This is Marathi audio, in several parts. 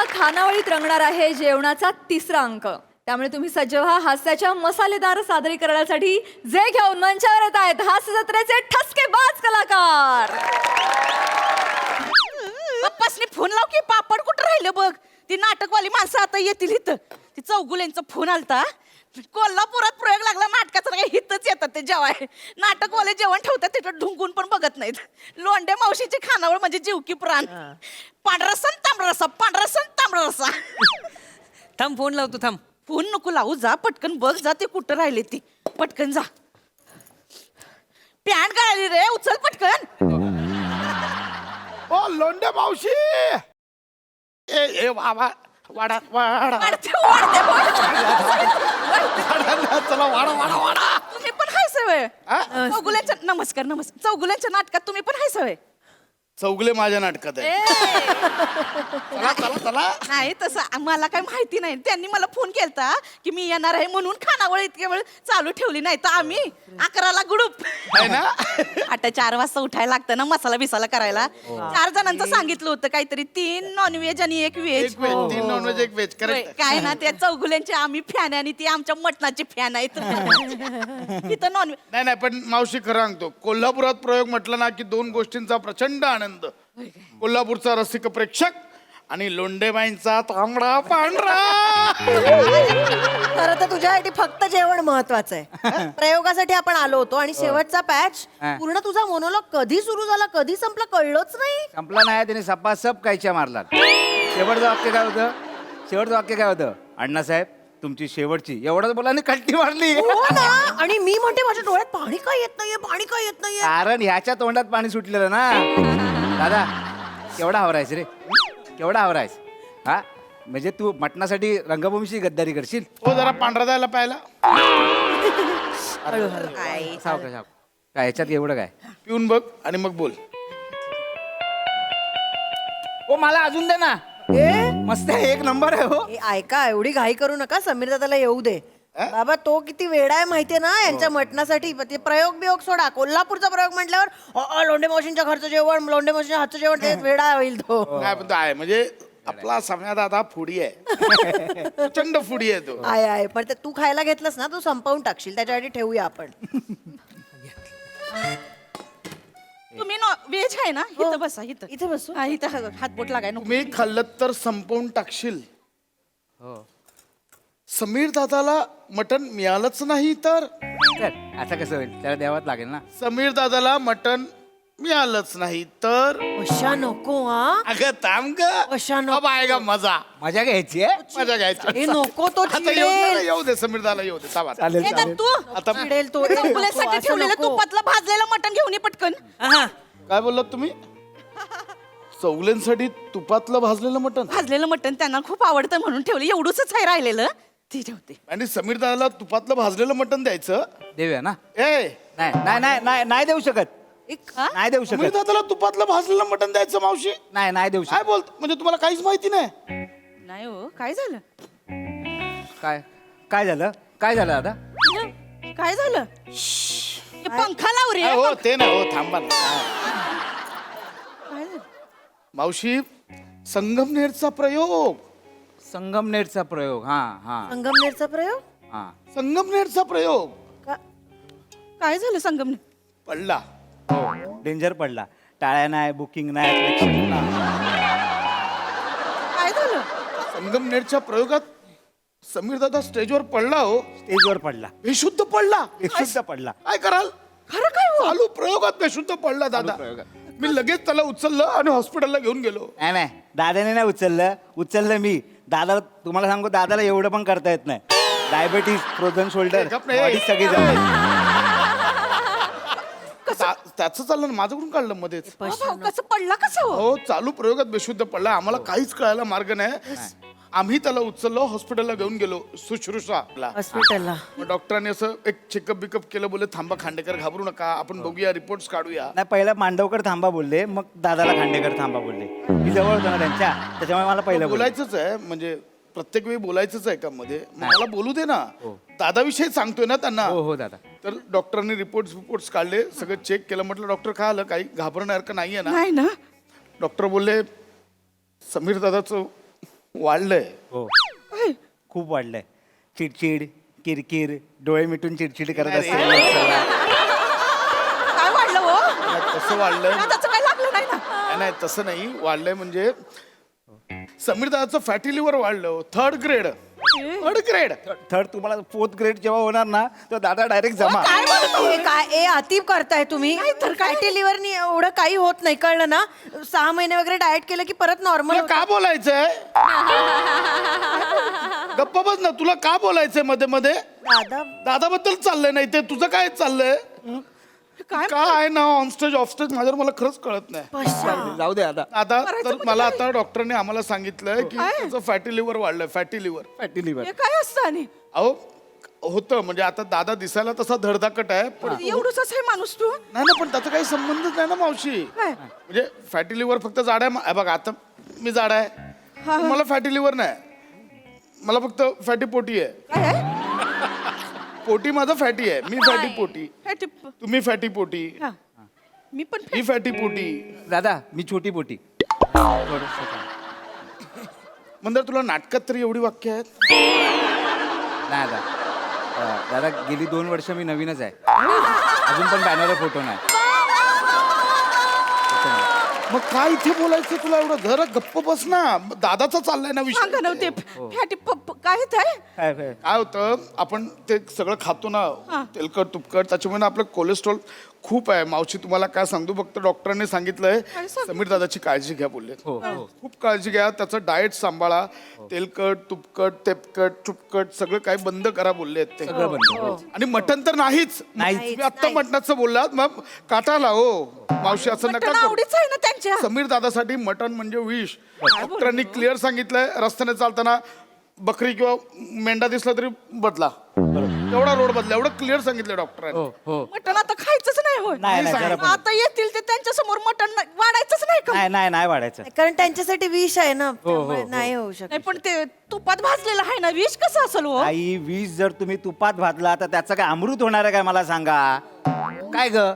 आता खानावळीत रंगणार आहे जेवणाचा तिसरा अंक. त्यामुळे तुम्ही सज्ज व्हा हास्याच्या मसालेदार सादरीकरणासाठी जे घेऊन मंचावर येत आहेत हास्य जत्रेचे ठसकेबाज कलाकार. पप्पासनी फोन लाव की पापड कुठं राहिलं बघ. ती नाटकवाली माणसं आता येतील इथं. ती चौगुल्यांचा फोन आलता. कोल्हापुरात प्रयोग लागला नाटकाचा काय हितच येतात ते जेवाय. नाटकवाले जेवण ठेवतात त्याच्यात ढुंकून पण बघत नाहीत. लोंढे मावशीचे खानावळ म्हणजे जीवकी प्राण. पांढरा रस्सा तांबडा रस्सा, पांढरा रस्सा तांबडा रस्सा. थांब फोन लावतो थांब. फोन नको लावू, जा पटकन बघ जा ते कुठं राहिले ती. पटकन जा. पॅन्ट गळाली रे, उचल पटकन. ओ लोंढे मावशी ए वाडा वाडा वाडा वाढते, वाढते, चला वाडा वाडा वाडा. तुम्ही पण हाय सवय हा? चौगुल्यांच्या नमस्कार नमस्कार चौगुल्यांच्या नाटकात तुम्ही पण हाय सवय. चौगले माझ्या नाटकात आहे. चला चला चला. नाही तसं मला काय माहिती नाही. त्यांनी मला फोन केलता की मी येणार आहे म्हणून खानावळ इतके वेळ चालू ठेवली. नाही तर आम्ही 11ला गुडूप. आहे ना. आता 4 वाजता उठायला लागतं ना मसाला बिसाला करायला. 4 जणांचं सांगितलं होतं काहीतरी 3 नॉनव्हेज आणि 1 व्हेज. एक व्हेज 3 नॉनव्हेज 1 व्हेज करेक्ट. काय ना त्या चौगुल्यांचे आम्ही फॅन आणि ती आमच्या मटणाचे फॅन आहेत. तिथं नॉनव्हेज नाही नाही पण मावशी खरं सांगतो कोल्हापुरात प्रयोग म्हटलं ना की 2 गोष्टींचा प्रचंड आनंद. कोल्हापूरचा रसिक प्रेक्षक आणि लोंढेबाईंचा तांबडा पांढरा. खरं तर तुझ्यासाठी फक्त जेवण महत्वाचं आहे. प्रयोगासाठी आपण आलो होतो आणि शेवटचा पॅच पूर्ण तुझा मोनोलॉग कधी सुरू झाला कधी संपला कळलंच नाही. संपला नाही त्याने सपासप कायच्या मारला. शेवटचं वाक्य काय होतं? शेवटचं वाक्य काय होतं? अण्णासाहेब तुमची शेवटची एवढंच बोला आणि कल्टी मारली. हो ना. आणि मी म्हणते माझ्या डोळ्यात पाणी काय येत नाहीये पाणी काय येत नाहीये. कारण ह्याच्या तोंडात पाणी सुटलेलं ना. दादा केवढा हवरायस रे, केवढा हवरायस. हा म्हणजे तू मटणासाठी रंगभूमीशी गद्दारी करशील. हो जरा पांढरा द्यायला पाहिला. सावकाश काय ह्याच्यात एवढं काय. पिऊन बघ आणि मग बोल. ओ मला अजून दे ना. मस्त आहे, 1 नंबर आहे. हो ए, ऐका एवढी घाई करू नका. समीर दादाला येऊ दे. बाबा तो किती वेडा आहे माहितीये ना यांच्या मटणासाठी. ते प्रयोग बियोग सोडा. कोल्हापूरचा प्रयोग म्हटल्यावर लोंढे मावशींच्या घरचं जेवण लोंढे मावशींच्या हातचं जेवण ते वेडा होईल तो. काय पण तो आहे म्हणजे आपला सम्या दादा फुडी आहे. प्रचंड फुडी आहे तो. आहे पण ते तू खायला घेतलंस ना तू संपवून टाकशील. त्याच्यासाठी ठेवूया आपण. तुम्ही व्हेज आहे ना इथं बसा इथं. इथे बसू. हा, इथं हातबोट लागाय नको. तुम्ही खाल्लं तर संपवून टाकशील. हो समीर दादाला मटण मिळालंच नाही तर. चल असं कसं होईल, त्याला द्यावंच लागेल ना. समीर दादाला मटण मिळालंच नाही तर. अशा नको हा. अगं थांब ग. अशा नको. अब आएगा मजा. मजा घ्यायची आहे. मजा घ्यायची. हे नको तो आता चिडेल. येऊ दे समीर दादाला येऊ दे. थांबा. चालेल हे चालेल. तू आता चिडेल तो. चौगुल्यांसाठी असं ठेवलेलं नको. तुपातलं भाजलेलं मटण घेऊन ये पटकन. काय बोललात तुम्ही? चौगल्यांसाठी तुपातलं भाजलेलं मटण. भाजलेलं मटण त्यांना खूप आवडतं म्हणून ठेवलं. एवढंच आहे राहिलेलं ते ठेवते. आणि समीर दादाला तुपातलं भाजलेलं मटण द्यायचं. देऊया ना. ए नाही नाही नाही नाही नाही देऊ शकत. हा? नाही देऊ समीर शकत. दादाला तुपातलं भाजलेलं मटण द्यायचं मावशी. नाही नाही देऊ काय शकत. बोलत म्हणजे तुम्हाला काहीच माहिती नाही. नाही हो काय झालं काय काय झालं काय झालं दादा? काय झालं हे पंखा लाव रे. हो ते ना हो थांबा ना. काय झालं? मावशी संगमनेरचा प्रयोग. संगमनेरचा प्रयोग. हा हा संगमनेरचा प्रयोग. हा संगमनेरचा प्रयोग काय झालं संगमने पडला. डेंजर पडला. टाळ्या नाही, बुकिंग नाही, प्रेक्षक नाही. काय झालं संगमनेरच्या प्रयोगात समीर दादा स्टेजवर पडला. हो स्टेजवर पडला. बेशुद्ध पडला. बेशुद्ध पडला. काय कराल? खरं काय हो? चालू प्रयोगात बेशुद्ध पडला दादा. मी लगेच त्याला उचललं आणि हॉस्पिटलला घेऊन गेलो. नाही नाही दादाने नाही उचललं मी. दादा तुम्हाला सांगू दादाला एवढं पण करता येत नाही. डायबिटीज, फ्रोझन शोल्डर, गप नाही. सगळी झाली. त्याचं चाललं ना माझ्याकडून काढलं मध्येच. भाऊ, कसं पडला कसं हो? हो चालू प्रयोगात बेशुद्ध पडला. आम्हाला काहीच कळायला मार्ग नाही. आम्ही त्याला उचललो हॉस्पिटलला घेऊन गेलो शुश्रूषा. हॉस्पिटलला. मग डॉक्टरांनी असं एक चेकअप बिकअप केलं. बोले थांबा खांडेकर घाबरू नका आपण बघूया रिपोर्ट्स काढूया. नाही पहिला मांडवकर थांबा बोलले, मग दादाला खांडेकर थांबा बोलले. मी जवळ होतो ना त्यांच्या, त्याच्यामुळे मला पहिलं बोलायचंच आहे म्हणजे प्रत्येक वेळी बोलायचंच आहे का मध्ये. मला बोलू दे ना. दादाविषयी सांगतोय ना त्यांना. हो हो दादा. तर डॉक्टरांनी रिपोर्ट्स काढले सगळं चेक केलं. म्हटलं डॉक्टर काय आलं काही घाबरण्यासारखं नाहीये ना. नाही ना डॉक्टर बोलले समीर दादाचं वाढलंय. हो खूप वाढलंय. चिडचिड किरकिर डोळे मिटून चिडचिड करत अरे. असते माणसाला. काय वाढलं हो तसं वाढलंय. त्याचं काय लागलं नाही ना नाही तसं नाही वाढलंय म्हणजे समीर दादाचं फॅटी लिव्हर वाढलं. Third grade. थर्ड तुम्हाला 4th ग्रेड जेव्हा होणार ना तर दादा डायरेक्ट जमा. हे काय ए अतिप करताय तुम्ही फॅटी लिव्हरनी एवढं काही होत नाही कळलं ना 6 महिने वगैरे डाएट केलं की परत नॉर्मल तुला का बोलायचंय? गप्प बस ना. तुला का बोलायचंय मध्ये मध्ये? दादा दादाबद्दल चाललंय नाही ते तुझं काय चाललंय? काय काय ना ऑनस्टेज ऑफस्टेज माझ्यावर मला खरंच कळत नाही. जाऊ दे आता. आता तर मला आता डॉक्टरने आम्हाला सांगितलंय की त्याचं फॅटी लिव्हर वाढलंय. Fatty liver. फॅटी लिव्हर हे काय असतं आणि अहो होतं म्हणजे आता दादा दिसायला तसा धडधाकट आहे पण एवढंच आहे माणूस तू नाही ना पण त्याचा काही संबंधच नाही ना मावशी. काय म्हणजे फॅटी लिव्हर फक्त जाड आहे. हे बघा आता मी जाड आहे पण मला फॅटी लिव्हर नाही. मला फक्त फॅटी पोटी आहे. काय आहे पोटी माझं फॅटी आहे. मी फॅटी पोटी. हे टिप तुम्ही फॅटी पोटी. हा. मी पण ही फॅटी पोटी. दादा मी छोटी पोटी. म्हणजे तुला नाटकात तरी एवढी वाक्य आहेत? नाही दादा दादा गेली 2 वर्ष मी नवीनच आहे. अजून पण बॅनरवर फोटो नाही. मग काय इथे बोलायचं तुला एवढं? जरा गप्प बस ना. दादाचा चाललाय ना सांगा विषय. नव्हते फॅटी काय ते काय काय काय होतं आपण ते सगळं खातो ना तेलकट तुपकट त्याच्यामुळे आपलं कोलेस्ट्रॉल खूप आहे. मावशी तुम्हाला काय सांगतो फक्त डॉक्टरांनी सांगितलंय काय सांगतो? समीर दादाची काळजी घ्या बोलले. हो हो खूप काळजी घ्या. त्याचं डाएट सांभाळा. तेलकट तुपकट तेपकट चुपकट सगळं काही बंद करा बोलले आहेत ते. सगळं बंद. आणि मटण तर नाहीच. नाहीच. मी आत्ता मटणाचं बोललात मग काटाला हो मावशी असं नका मटण करू. आवडीच आहे ना त्यांच्या समीर दादासाठी मटण म्हणजे विष. डॉक्टरांनी क्लिअर सांगितलंय रस्त्याने चालताना बकरी किंवा मेंढा दिसला तरी बदला. एवढा रोड बदला. एवढं क्लिअर सांगितलं डॉक्टरांनी. हो हो मटण आता खायचंच नाही होय नाही नाही जरा पण आता येतील ते त्यांच्या समोर मटण वाढायचंच नाही का नाही नाही नाही वाढायचं. कारण त्यांच्यासाठी विष आहे ना त्यामुळे नाही होऊ शकत. नाही पण ते तुपात भाजलेलं आहे ना विष कसं असेल हो आई वीज जर तुम्ही तुपात भाजला तर त्याचं काय अमृत होणार आहे काय मला सांगा. काय ग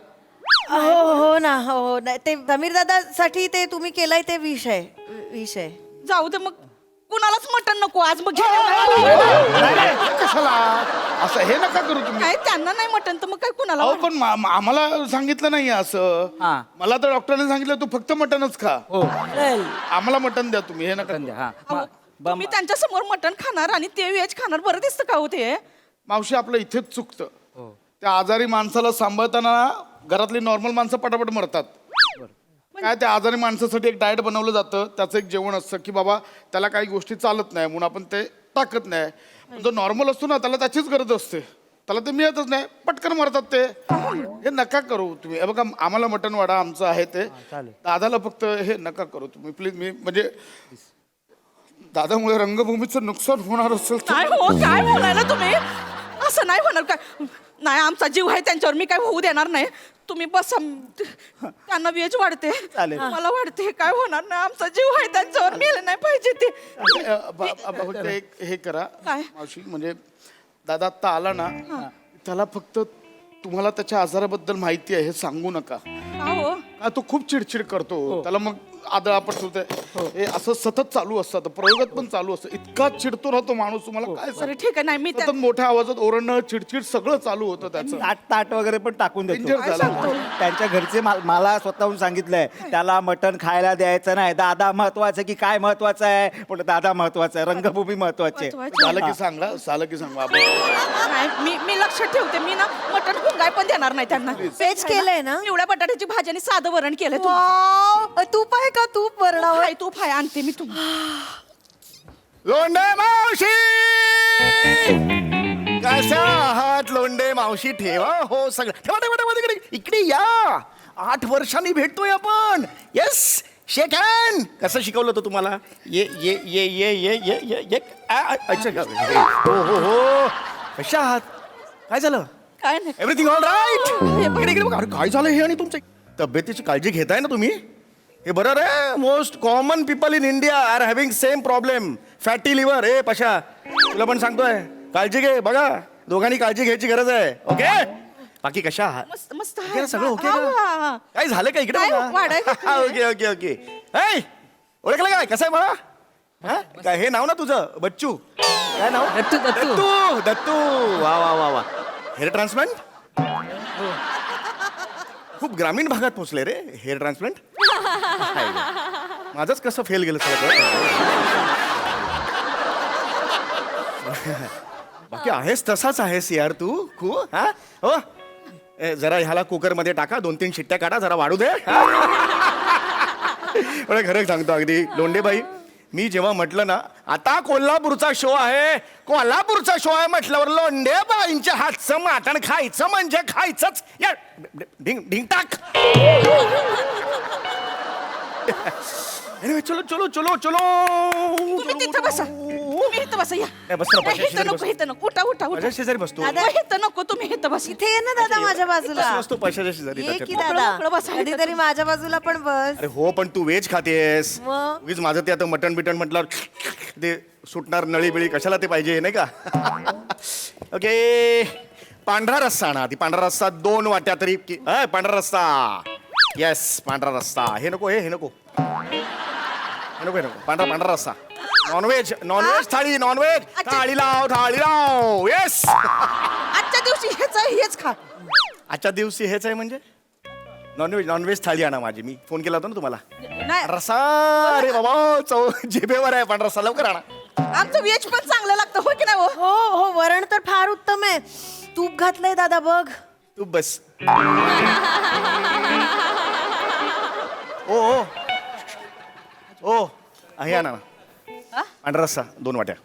हो हो ना हो हो नाही ते समीर दादासाठी ते तुम्ही केलंय ते विष आहे. जाऊ दे मग कुणालाच मटण नको आज मग कशाला असं हे नका करू तुम्ही. काय त्यांना नाही मटण तर मग काय कुणाला अहो पण आम्हाला सांगितलं नाही असं. हा. मला तर डॉक्टरांनी सांगितलं तू फक्त मटणच खा. हो आम्हाला मटण द्या तुम्ही हे नका. हा अहो, तुम्ही त्यांच्या समोर मटण खाणार आणि ते व्हेज खाणार बरं दिसतं का हो ते मावशी आपलं इथेच चुकतं. त्या आजारी माणसाला सांभाळताना घरातली नॉर्मल माणसं पटापट मरतात. काय त्या आजारी माणसासाठी एक डाएट बनवलं जातं. त्याचं एक जेवण असतं की बाबा त्याला काही गोष्टी चालत नाही म्हणून आपण ते टाकत नाही. पण जो नॉर्मल असतो ना त्याला त्याचीच गरज असते. त्याला ते मिळतच नाही पटकन मरतात ते. हे नका करू तुम्ही. हे बघा आम्हाला मटण वाडा आमचं आहे ते. दादाला फक्त हे नका करू तुम्ही प्लीज. मी म्हणजे दादामुळे रंगभूमीचं नुकसान होणार असेल तर- काय हो काय बोलायला तुम्ही असं नाही होणार काय नाही आमचा जीव आहे त्यांच्यावर मी काय होऊ देणार नाही तुम्ही बस त्यांना वेज वाढते चालेल. मला वाढते काय होणार नाही आमचा जीव आहे त्यांच्यावर मेलं नाही पाहिजे ते फक्त एक हे करा काय? मावशी म्हणजे दादा आत्ता आला ना त्याला फक्त तुम्हाला त्याच्या आजाराबद्दल माहिती आहे हे सांगू नका. का हो का तो खूप चिडचिड करतो. त्याला मग आदळापट होते. हे असं सतत चालू असतं. प्रयोगात पण चालू असतं. इतका चिडतो ना तो माणूस तुम्हाला काय बरं ठीक आहे नाही मी सतत मोठ्या आवाजात ओरडणं चिडचिड सगळं चालू होतं त्याचं. ताट वगैरे पण टाकून देतो. Danger झालं. त्यांच्या घरचे मला स्वतःहून सांगितलंय त्याला मटण खायला द्यायचं नाही. दादा महत्वाचं की काय महत्वाचं आहे पण दादा महत्वाचं आहे. रंगभूमी महत्वाची आहे. झालं की सांगा झालं की सांगा. नाही मी लक्षात ठेवते मी ना मटण हुंगाय पण देणार नाही त्यांना व्हेज केलंय ना? पिवळ्या बटाट्याची भाजी आणि साधं वरण केलंय वाव, तूप आहे का तूप वरणावर काय तू फाय आणते मी तुम्ही लोंढे मावशी कशा आहात लोंढे मावशी ठेवा हो सगळं ठेवा ठेवा ठेवा तिकडे इकडे या 8 वर्षांनी भेटतोय आपण येस शेक हँड कसं शिकवलं होतं तुम्हाला ये ये ये ये ये ये ये ये अच्छा हो हो हो कशा आहात काय झालं काय नाही एव्हरीथिंग ऑल राईट इकडे इकडे बघा अरे काय झालं हे आणि तुमच्या तब्येतीची काळजी घेताय ना तुम्ही हे बरं रे most common people in India are having same problem fatty liver हे पशा तुला पण सांगतोय काळजी घे बघा दोघांनी काळजी घ्यायची गरज आहे ओके बाकी कशा आहात मस्त मस्त ओके ना, सगळं ओके हा, ना? हा, हा. काय झालं का इकडे काय बघा. वाढाय घेतलंय? ओके ओके ओके ऐ ओळखलं काय कसं आहे मला हा? काय हे नाव ना तुझं बच्चू काय नाव दत्तू, दत्तू. दत्तू दत्तू वा वा वा वा हेअर ट्रान्सप्लांट खूप ग्रामीण भागात पोहोचले रे हेअर ट्रान्सप्लांट माझंच कसं फेल गेलं सगळं बाकी आहेस तसाच आहेस यार तू खूप हा हो जरा ह्याला कुकरमध्ये टाका 2-3 शिट्ट्या काढा जरा वाढू दे पण खरं सांगतो अगदी लोंडेबाई मी जेव्हा म्हटलं ना आता कोल्हापूरचा शो आहे म्हटल्यावर लोंडेबाईंच्या हातचं माटण खायचं म्हणजे खायचंच या ढिंग ढिंग टाक Anyway, चलो चलो चलो चलो तुम्ही तिथं बसा तुम्ही इथं बसा या नाही, बस ना, नाही, पैशाची इथं नको बस. इथं नको उठा उठा उठा माझ्या शेजारी बसतो दादा इथं नको तुम्ही इथं बस इथे ये ना दादा माझ्या बाजूला बसतो पैशाच्या शेजारी ये की त्याच्यात. मोकळं दादा बसायचं. कधीतरी माझ्या बाजूला पण बस अरे हो पण तू व्हेज खातेस मग? उगीच माझं ते आता मटण बिटन म्हटल्यावर ते सुटणार नळी बिळी कशाला ते पाहिजे नाही का ओके पांढरा रस्सा आणा ती पांढरा रस्सा 2 वाट्या तरी पांढरा रस्सा येस पांढरा रस्सा हे नको हे नको हे नको पांढरा रस्सा नॉनव्हेज थाळी नॉनव्हेज थाळी लाव येस आजच्या दिवशी हेच खा आजच्या दिवशी हेच आहे म्हणजे नॉनव्हेज थाळी आणा माझी मी फोन केला होता ना तुम्हाला नाही रस्सा अरे बाबा चव जिभेवर आहे पांढरा रस्सा लवकर आणा आमचं व्हेज पण चांगलं लागतं हो की नाही हो हो हो वरण तर फार उत्तम आहे तूप घातलंय दादा बघ तू बस ओ ओ ओ आहे आणा ना पांढरा रस्सा 2 वाट्या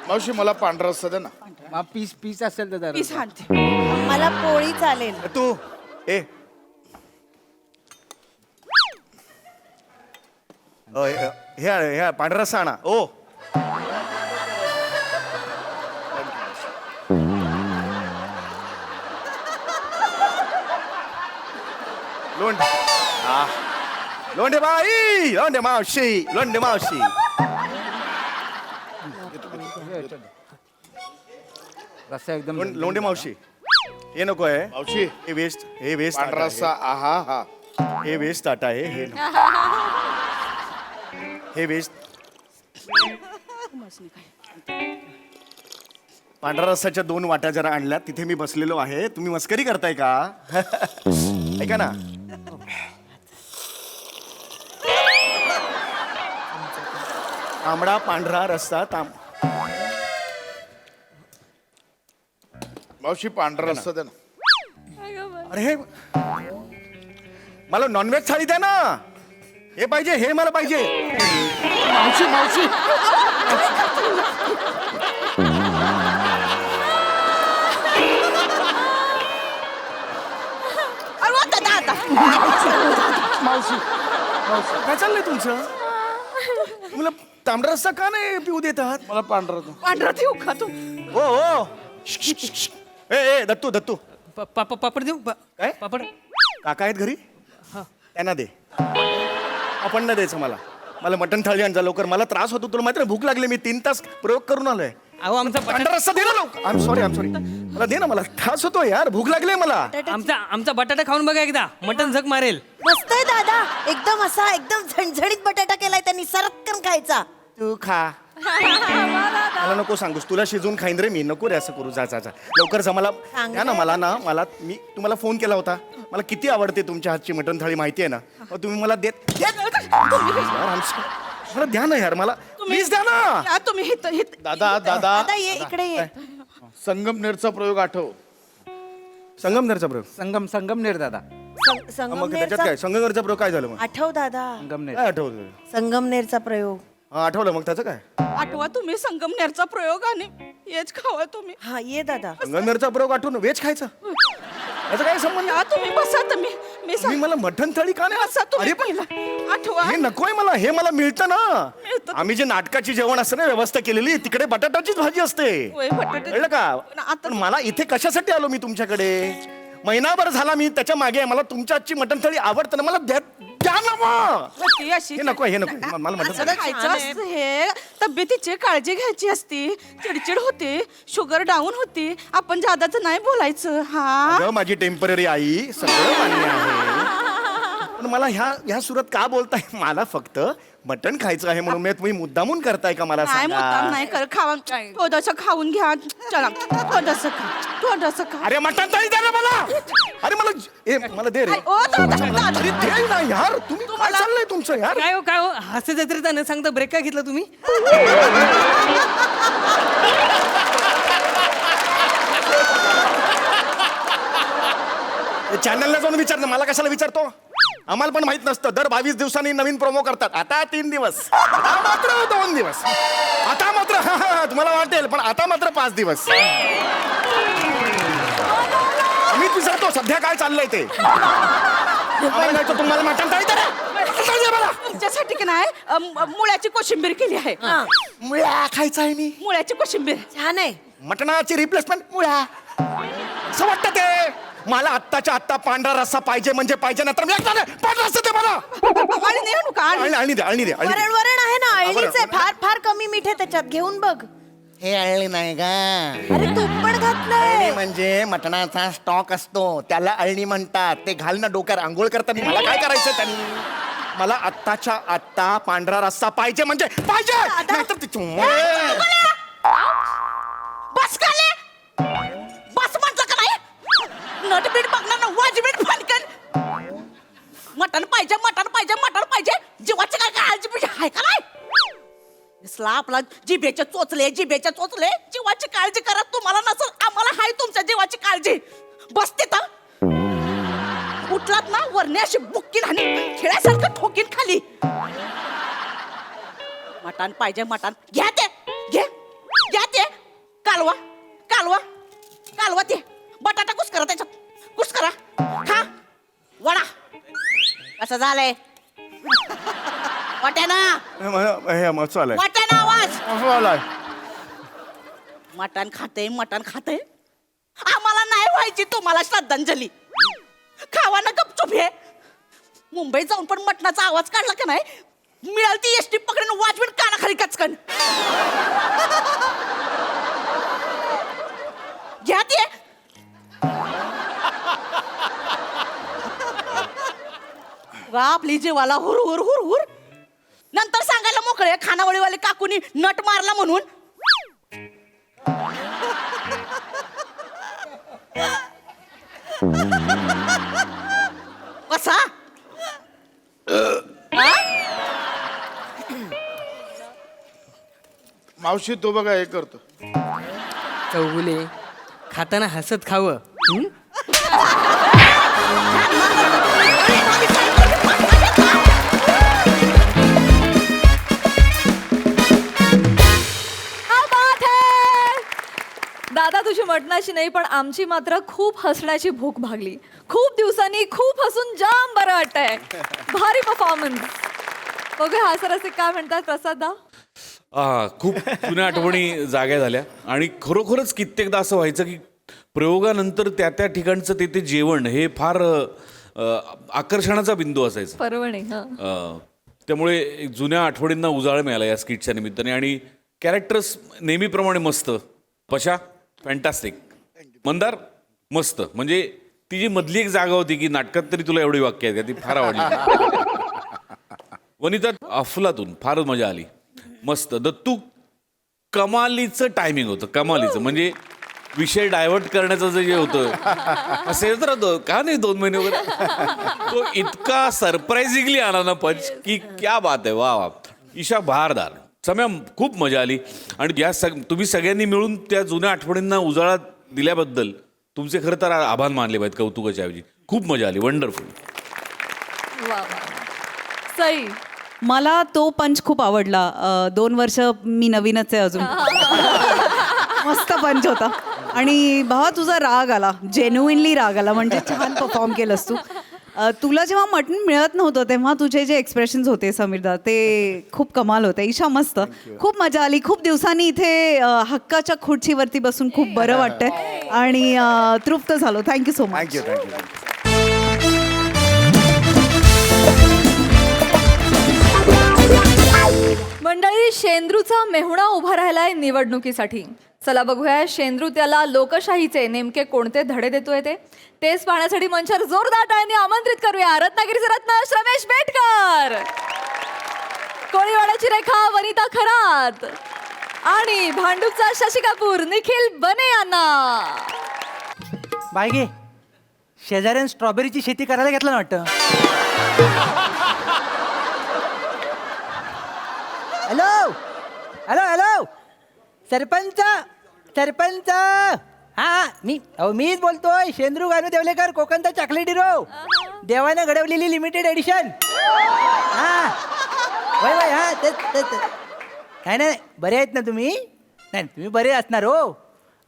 मावशी मला पांढरा रस्सा दे ना मग पीस असेल तर जरा. पीस आणते मला पोळी चालेल तू ए हे पांढरा रस्सा आणा ओ लोंढे बाई लोंढे मावशी रस्सा एकदम लोंढे मावशी हे नको आहे मावशी हे वेस्ट पांढरा रस्सा आहा हा हे वेस्ट ताट आहे हे नको. हे वेस्ट पांढरा रस्साच्या 2 वाट्या जरा आणल्या तिथे मी बसलेलो आहे तुम्ही मस्करी करताय का ऐका ना तांबडा पांढरा रस्सा मावशी पांढरा रस्सा दे ना अरे हे मला नॉनव्हेज थाळी द्या ना हे पाहिजे हे मला पाहिजे मावशी अरे वा दादा काय चाललंय तुमचं मला तांबडा रस्सा का नाही पिऊ देतात मला पांढरा दे. पांढरा देऊ का तू ओ ओ ए दत्तू पापड देऊ काय? पापड काका आहेत घरी त्यांना दे आपण नाही द्यायचं मला मटण थाळी आणजा लवकर मला त्रास होतो तुला माहिती भूक लागली मी 3 तास प्रयोग करून आलोय अहो आमचा पांढरा रस्सा दे ना लवकर आय एम सॉरी मला दे ना मला त्रास होतो यार भूक लागली मला आमचा बटाटा खाऊन बघा एकदा मटन झक मारेल मस्त आहे दादा एकदम असा एकदम झणझणीत बटाटा केलाय त्यांनी सरक्कन खायचा तू खा मला नको सांगूस तुला शिजून खाईन रे मी नको रे असं करू जा लवकर जा मला द्या ना मला मी तुम्हाला फोन केला होता मला किती आवडते तुमच्या हातची मटण थाळी माहिती आहे ना मग तुम्ही मला मला द्या ना यार मला प्लीज द्या ना या तुम्ही दादा दादा ये इकडे ये संगमनेरचा प्रयोग आठव संगमनेरचा प्रयोग संगमनेर दादा मग त्याच्यात काय संगमनेरचा प्रयोग काय झालं मग आठव दादा संगमनेर काय आठवलं संगमनेरचा प्रयोग हा आठवलं मग त्याचं काय आठवा तुम्ही संगमनेरचा प्रयोग आणि हेच खावा तुम्ही हा ये दादा संगमनेरचा प्रयोग आठवून व्हेज खायचं याचा काय संबंध या तुम्ही बसा तुम्ही मी मी मला मटण थाळी का नाही बसा तुम्ही अरे पहिला आठवा हे नकोय मला हे मला मिळतं ना मिळतं. आम्ही जे नाटकाची जेवण असतं ना व्यवस्था केलेली तिकडे बटाट्याचीच भाजी असते होय, बटाटे. कळलं का पण आता- पण मला इथे कशासाठी आलो मी तुमच्याकडे महिनाभर झाला मी त्याच्या मागे आहे. मला तुमच्या आजची मटण थाळी आवडतं ना मला द्या ना मग. होती अशी. हे नको मला मटण असं थाळी खायचं असतं हे तब्येतीची काळजी घ्यायची असती चिडचिड होते शुगर डाऊन होती आपण जादाच नाही बोलायचं हा अगं माझी टेम्पररी आई सगळं मान्य आहे पण मला ह्या सुरात का बोलताय? मला फक्त मटण खायचं आहे म्हणून तुम्ही मुद्दामून करताय का मला काय मुद्दाम सांगा? नाही कर, खावा थोडंसं खाऊन घ्या. चला थोडंसं खा, थोडंसं खा. अरे मटण तरी दे ना मला. अरे मला दे रे. ओ, दादा. अरे दे ना यार, तुम्ही काय चाललंय तुमचं यार? काय हो हास्य जत्रेचा न सांगता ब्रेक काय घेतला तुम्ही? चॅनलला जाऊन विचार ना, मला कशाला विचारतो? आम्हाला पण माहित नसतं. दर 22 दिवसांनी नवीन प्रोमो करतात. आता 3 दिवस, आता मात्र 2 दिवस, आता मात्र तुम्हाला वाटेल पण आता मात्र 5 दिवस. मी विचारतो सध्या काय चाललंय ते. आम्हाला नाही तर तुम्हाला मटण तरी दे रे. दे मला. तुमच्यासाठी की नाही मुळ्याची कोशिंबीर केली आहे. मुळा खायचा आहे मी. मुळ्याची कोशिंबीर. छान आहे. मटणाची रिप्लेसमेंट मुळा. असं वाटतं ते. मला आत्ताच्या आत्ता पांढरा रस्सा पाहिजे म्हणजे पाहिजे, नंतर मी एकटा नाही, पांढरा रस्सा दे मला. आणि नाही आणू का? आणि- अळणी दे, अळणी दे, अळणी दे. वरण आहे ना, बरं. अळणीच आहे. फार फार कमी मीठ आहे त्याच्यात, घेऊन बघ. हे अळणी नाही का? अरे तूप पण घातलंय. अळणी म्हणजे मटणाचा स्टॉक असतो, त्याला अळणी म्हणतात. ते घाल ना डोक्यावर आंघोळ करताना. मला काय करायचं त्यांनी? मला आत्ताच्या आत्ता पांढरा रस्सा पाहिजे म्हणजे पाहिजे, नाहीतर बस खाले. बस म्हटलं का नाही? नटबीट बघणार ना, वाजबीट फनकन. मटण पाहिजे, मटण पाहिजे, मटण पाहिजे. जीवाची काय काळजी पाहिजे आहे का नाही? दिसला आपला जिभेचे चोचले, जिभेचे चोचले. जीवाची काळजी करा तुम्हाला नसल, आम्हाला हाय तुमच्या जीवाची काळजी. बस तिथं उठलात ना वरने अशी बुक्कीन आणि खेळासारखं ठोकीन खाली. मटण पाहिजे, मटण घ्या ते, घ्या ते. कालवा कालवा कालवा ते. बटाटा कुस करा त्याच्यात, कुस करा. खा वडा. कसं झालंय? वाट्याना वाट्याना आवाज. मटण खाते, मटण खाते. आम्हाला नाही व्हायची तुम्हाला श्रद्धांजली. खावा ना गपचूप. हे मुंबईत जाऊन पण मटणाचा आवाज काढला का नाही, मिळाल ती एसटी पकडून वाजवीन कानाखाली कचकन. घ्या ते. आपली जीवाला हुर हुर हुर हुर. नंतर सांगायला मोकळे खानावळीवाले काकूनी नट मारला म्हणून. कसा मावशी तो बघा हे करतो. चौगुले खाताना हसत खावं. हं? क्या बात है! दादा तुझी मटणाची नाही पण आमची मात्र खूप हसण्याची भूक भागली. खूप दिवसांनी खूप हसून जाम बरं वाटतंय. भारी परफॉर्मन्स. बघूया हा सर असे काय म्हणतात प्रसाद दा. खूप जुन्या आठवणी जाग्या झाल्या आणि खरोखरच कित्येकदा असं व्हायचं की प्रयोगानंतर त्या त्या ठिकाणचं ते जेवण हे फार आकर्षणाचा बिंदू असायचा. परवणे हा. त्यामुळे एक जुन्या आठवणींना उजाळ मिळाला या स्किटच्या निमित्ताने आणि कॅरेक्टर्स नेहमीप्रमाणे मस्त. पशा फॅन्टास्टिक. मंदार मस्त. म्हणजे ती जी मधली एक जागा होती की नाटकात तरी तुला एवढी वाक्य आहेत का, ती फार आवडली. वनिता अफलातून फारच मजा आली. मस्त. दत्तू कमालीचं टायमिंग होतं, कमालीचं. म्हणजे विषय डायव्हर्ट करण्याचं जे होतं असेल तर का नाही 2 महिने वगैरे, तो इतका सरप्राइझिंगली आला ना पंच की क्या बात आहे. वा वा. ईशा बहारदार. सम्या खूप मजा आली. आणि या तुम्ही सगळ्यांनी मिळून त्या जुन्या आठवणींना उजाळा दिल्याबद्दल तुमचे खरं तर आभार मानले पाहिजेत कौतुकाच्या ऐवजी. खूप मजा आली. वंडरफुल. वा वा. सई. मला तो पंच खूप आवडला. 2 वर्ष मी नवीनच आहे अजून. मस्त पंच होता. आणि भावा तुझा राग आला, जेन्युइनली राग आला. म्हणजे छान परफॉर्म केलंस तू. तुला जेव्हा मटण मिळत नव्हतं तेव्हा तुझे जे एक्सप्रेशन्स होते समीरदा ते खूप कमाल होते. ईशा मस्त. खूप मजा आली. खूप दिवसांनी इथे हक्काच्या खुर्चीवरती बसून खूप बरं वाटतंय आणि तृप्त झालो. Thank you so much. थँक्यू. मंडळी, शेंद्रूचा मेहुणा उभा राहिलाय निवडणुकीसाठी. चला बघूया शेंद्रुत्याला लोकशाहीचे नेमके कोणते धडे देतोय तेच पाहण्यासाठी मंचावर जोरदार टाळ्यांनी आमंत्रित करूया रत्नागिरीचे रत्न श्रमेश बेटकर, कोळीवाड्याची रेखा वनिता खरात आणि भांडूपचा शशी कपूर निखिल बने यांना. बाय गे, शेजाऱ्यान स्ट्रॉबेरीची शेती करायला घेतलं ना वाटतं. Hello hello hello, sarpanch sarpanch, हा मीच बोलतोय, शेंद्रू गानू देवलेकर, कोकणचा चॉकलेट हिरो, देवानं घडवलेली लिमिटेड एडिशन. हा वय वय, हा तेच. नाही बरे आहेत ना तुम्ही? नाही तुम्ही बरे असणार हो.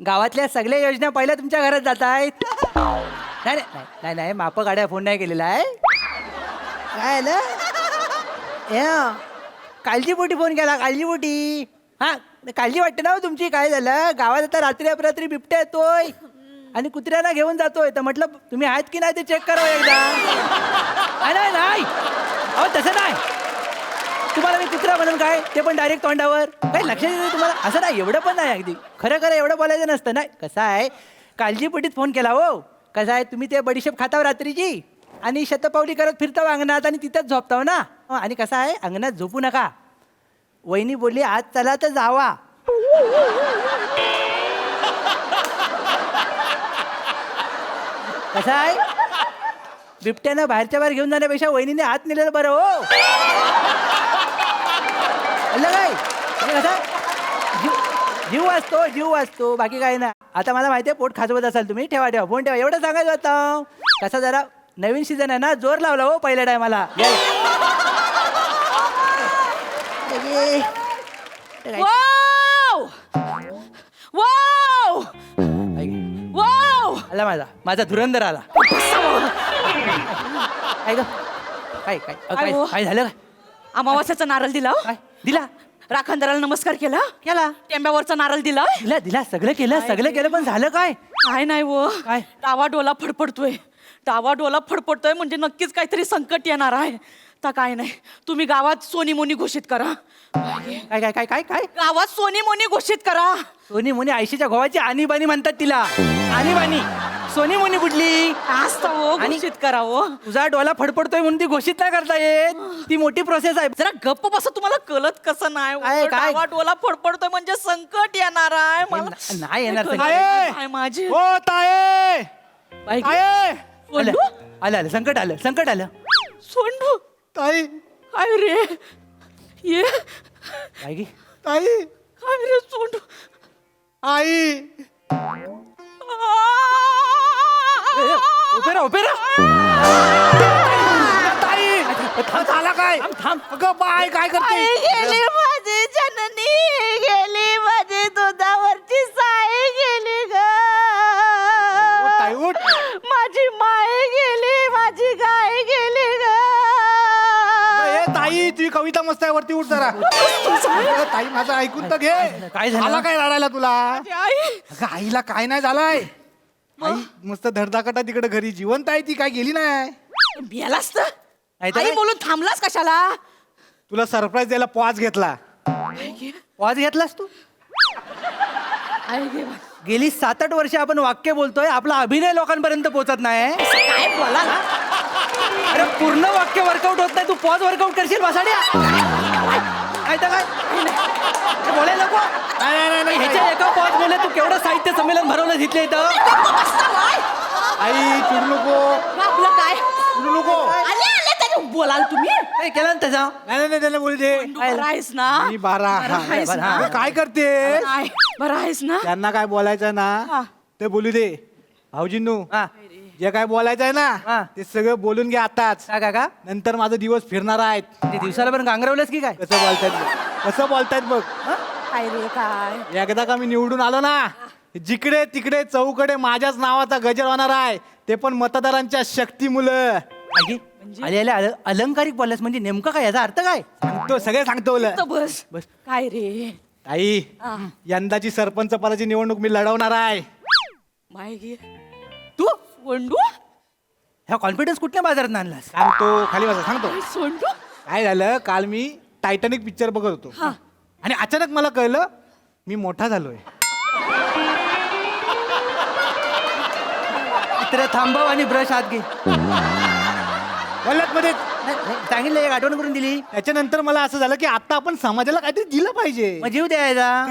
गावातल्या सगळ्या योजना पहिल्या तुमच्या घरात जात आहेत. नाही माप गाड्या फोन नाही केलेला आहे. काय आलं? काळजीपोटी फोन केला, काळजीपोटी. हा काळजी वाटते ना हो तुमची. काय झालं, गावात आता रात्री अपरात्री बिबट्या येतोय आणि कुत्र्याला घेऊन जातोय, तर म्हटलं तुम्ही आहेत की नाही ते चेक करावं एकदा. नाही अहो तसं नाही, तुम्हाला मी कुत्रा म्हणून काय ते पण डायरेक्ट तोंडावर काही लक्षात येते तुम्हाला? असं नाही, एवढं पण नाही. अगदी खरं एवढं बोलायचं नसतं. नाही कसं आहे, काळजीपोटीत फोन केला हो. कसं आहे, तुम्ही ते बडीशेप खाताव रात्रीची आणि शतपावली करत फिरताव अंगणात आणि तिथंच झोपताव ना. आणि कसं आहे, अंगणात झोपू नका. वहिनी बोलली आज चला तर जावा. कसं आहे, बिबट्यानं बाहेरच्या बाहेर घेऊन जाण्यापेक्षा वहिनीने आत नेलेलं बरं हो. काय कसं जीव वाचतो बाकी काय ना. आता मला माहिती आहे पोट खाजवत असाल तुम्ही. ठेवा फोन ठेवा, एवढं सांगायचं होतं. कसं जरा नवीन सीझन आहे ना, जोर लावला हो पहिल्या टायमाला. आला माझा धुरंधर आला. काय ग काय झालं? काय अमावास्याचा नारळ दिला हो? काय दिला? राखणदाराला नमस्कार केला, टेंब्यावरचा नारळ दिला. दिला सगळं केलं पण झालं काय? काय नाही वो, काय? डावा डोला फडफडतोय म्हणजे नक्कीच काहीतरी संकट येणार आहे. तर काय नाही, तुम्ही गावात सोनी मोनी घोषित करा. काय गावात सोनी मोनी घोषित करा. सोनी मोनी आयशीच्या गोवाची आणीबाणी म्हणतात तिला. आणीबाणी सोनी मोनी कुठली घोषित करा हो. तुझा डोला फडफडतोय म्हणून ती घोषित नाही करता येत. ती मोठी प्रोसेस आहे. जरा गप्प बसा, तुम्हाला कळत कसं नाही हो? काय? डावा डोला फडफडतोय म्हणजे संकट येणार आहे. मला नाही येणार संकट. काय माझी ओ ताये, बाई, ताये. सोंडू? आलं संकट आलं. सोंडू ताई काय रे ये काय गे? काय रे सोंडू? आई ओपेरा ताई झाला काय? थांब अगं बाय, काय करते? गेली माझी जननी, गेली माझी दुधावरची साई गेली ग. ताई उठ. माझी माय गेली, माझी गाय गेली ग. ताई तुझी कविता मस्त आहे, वरती उठ जरा. ताई माझं ऐकून तर घे. काय झालं? काय रडायला तुला? अगं आईला काय नाही झालंय. आई मस्त धडधाकटा तिकडे घरी जिवंत आहे, ती काय गेली नाही. मेलास तर आई बोलून थांबलास कशाला? तुला सरप्राईज द्यायला पॉज घेतला. पॉज घेतलास तू? गेली 7-8 वर्ष आपण वाक्य बोलतोय, आपला अभिनय लोकांपर्यंत पोहोचत नाही. काय बोला ना? अरे पूर्ण वाक्य वर्कआउट होत नाही, तू पॉज वर्कआउट करशील बसाड्या. काय तर काय बोलायला नको. नाही ह्याच्या एका पॉज बोलले तू केवढं साहित्य संमेलन भरवलं तिथल्या इथं. आई चिडू नको. आपलं काय चिडू नको. आले तरी बोलाल तुम्ही. काय केलं ना त्याचा? नाही त्याला बोलू दे. बरं आहेस ना? मी बारा. काय करते? बरं आहेस ना? त्यांना काय बोलायचं ना ते बोलू दे. भाऊजींनू जे काय बोलायचं आहे ना ते सगळं बोलून घ्या आताच. का नंतर माझा दिवस फिरणार आहेत. दिवसाला पण गांगरवलंच की काय? कसं बोलतायत बघ. काय रे काय? एकदा का मी निवडून आलो ना, जिकडे तिकडे चौकडे माझ्याच नावाचा गजर होणार आहे, ते पण मतदारांच्या शक्तीमुळं. अलंकारिक बोललास म्हणजे नेमकं काय, याचा अर्थ काय? सांगतो, सगळे सांगतो. बस बस. काय रे आई, यंदाची सरपंच पदाची निवडणूक मी लढवणार आहे. माहिती तू सोंडू? ह्या कॉन्फिडन्स कुठल्या बाजारात आणलास? सांगतो, खाली बसा, सांगतो. सोंडू काय झालं, काल मी टायटॅनिक पिक्चर बघत होतो आणि अचानक मला कळलं मी मोठा झालोय. चित्र थांबव आणि ब्रश हात घे. वल्लत मध्ये सांगितलं, एक आठवण करून दिली. त्याच्यानंतर मला असं झालं की आता आपण समाजाला काहीतरी दिलं पाहिजे. मग जीव द्यायचा.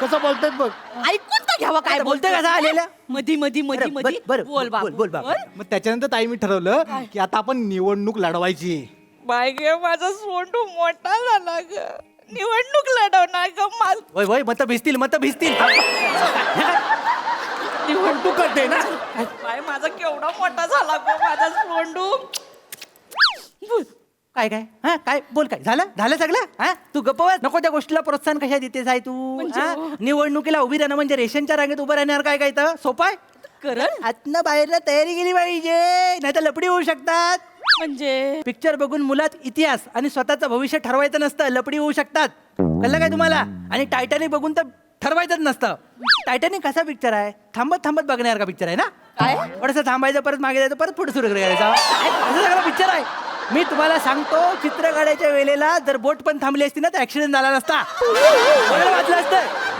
कसं बोलतात बघ. ऐकून तर घ्यावा काय बोलतोय कसा आलेला. मधी मधी मधी बरं, मधी बरं, बोल बाबा बोल बाबा. मग त्याच्यानंतर ताई मी ठरवलं की आता आपण निवडणूक लढवायची. बाय ग माझा सोंडू मोठा झाला ग. निवडणूक लढवणार ग माझ वय वय मत भिजतील. निवडणूक करते ना. बाय माझा केवढा मोठा झाला ग माझा सोंडू. काय काय हा काय बोल. काय झालं सगळं. हा तू गप्पवत नको. त्या गोष्टीला प्रोत्साहन कशा देतेस आहे तू. हा? निवडणुकीला उभी राहणं म्हणजे रेशनच्या रांगेत उभं राहणार काय काय तर सोपं आहे. करण आतनं बाहेरला तयारी केली पाहिजे, नाही तर लपडी होऊ शकतात. म्हणजे पिक्चर बघून मुलात इतिहास आणि स्वतःचं भविष्य ठरवायचं नसतं, लपडी होऊ शकतात. कळलं काय तुम्हाला. आणि टायटॅनिक बघून तर ठरवायचंच नसतं. टायटॅनिक कसा पिक्चर आहे, थांबत थांबत बघण्यासारखा पिक्चर आहे ना. काय थोडंसं थांबायचं, परत मागे जायचं, परत पुढे सुरू करायचं. असं सगळं पिक्चर आहे. मी तुम्हाला सांगतो, चित्र काढायच्या वेळेला जर बोट पण थांबली असती ना तर ऍक्सिडेंट झाला नसता. कोणाला वाचलं असतं.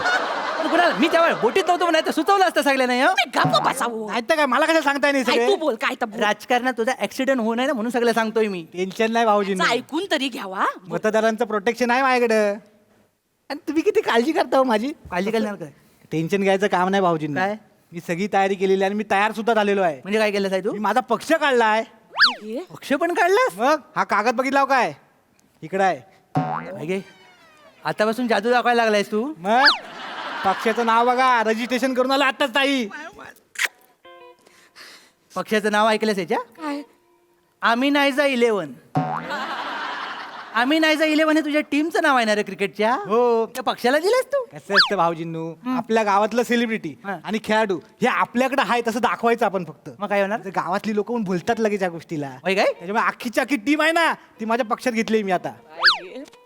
पण कुणाला मी त्यावेळेस बोटीत नव्हतो नाही तर सुचवलं असतं सगळ्यांना. गप्प बसावं. नाही तर काय मला कसं सांगताय नाही काय सगळे. तू बोल काय तर बोल. राजकारणात तुझा ऍक्सिडेंट होऊ नये ना म्हणून सगळं सांगतोय मी. टेन्शन नाही भाऊजी. ऐकून तरी घ्यावा. मतदारांचं प्रोटेक्शन आहे माझ्याकडं. आणि तुम्ही किती काळजी करता हो माझी. काळजी करणार काय. टेन्शन घ्यायचं काम नाही भाऊजी. काय? मी सगळी तयारी केलेली आहे आणि मी तयार सुद्धा झालेलो आहे. म्हणजे काय केलं साहेब तू. मी माझा पक्ष काढलाय. पक्ष पण काढलास. मग हा कागद बघितला हो काय, इकडं आहे. काय गे? आतापासून जादू दाखवायला लागलायस तू. मग पक्षाचं नाव बघा, रजिस्ट्रेशन करून आलं आताच ताई. पक्षाचं नाव ऐकलंस याच्या. काय आम्ही नायजा 11. आम्ही नायजा 11 हे तुझ्या टीमचं नाव आहे ना रे क्रिकेटच्या. हो. त्या पक्षाला दिलंस तू. कसं असतं भाऊजींनू, आपल्या गावातलं सेलिब्रिटी हा. आणि खेळाडू हे आपल्याकडे आहे तसं दाखवायचं आपण फक्त. मग काय होणार. तर गावातली लोक पण बोलतात लगेच या गोष्टीला. होय काय. त्याच्यामुळे अख्खीची अख्खी टीम आहे ना ती माझ्या पक्षात घेतली मी आता.